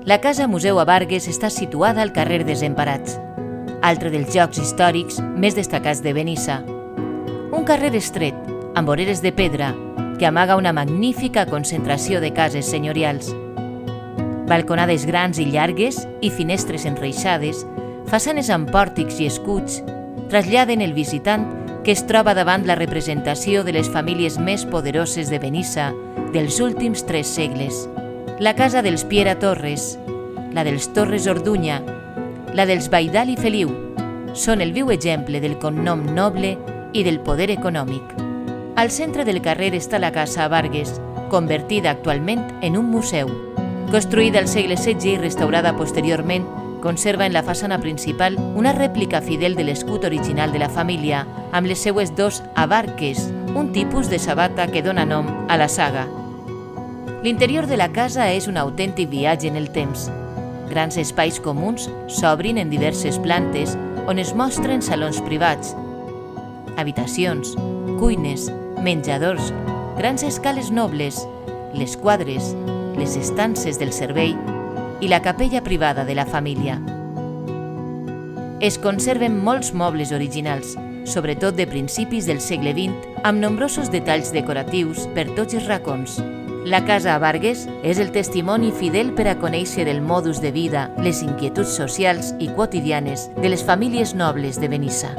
La Casa Museu a Vargues està situada al carrer Desemparats, altre dels llocs històrics més destacats de Benissa. Un carrer estret, amb voreres de pedra, que amaga una magnífica concentració de cases senyorials. Balconades grans i llargues i finestres enreixades, façanes amb pòrtics i escuts, traslladen el visitant que es troba davant la representació de les famílies més poderoses de Benissa dels últims 3 segles. La casa dels Piera Torres, la dels Torres Orduña, la dels Baidal i Feliu, són el viu exemple del cognom noble i del poder econòmic. Al centre del carrer està la Casa Vargues, convertida actualment en un museu. Construïda al segle XVI i restaurada posteriorment, conserva en la façana principal una rèplica fidel de l'escut original de la família, amb les seues 2 abarques, un tipus de sabata que dona nom a la saga. L'interior de la casa és un autèntic viatge en el temps. Grans espais comuns s'obrin en diverses plantes on es mostren salons privats, habitacions, cuines, menjadors, grans escales nobles, les quadres, les estances del servei i la capella privada de la família. Es conserven molts mobles originals, sobretot de principis del segle XX, amb nombrosos detalls decoratius per tots els racons. La Casa Vargues és el testimoni fidel per a conèixer el modus de vida, les inquietuds socials i quotidianes de les famílies nobles de Benissa.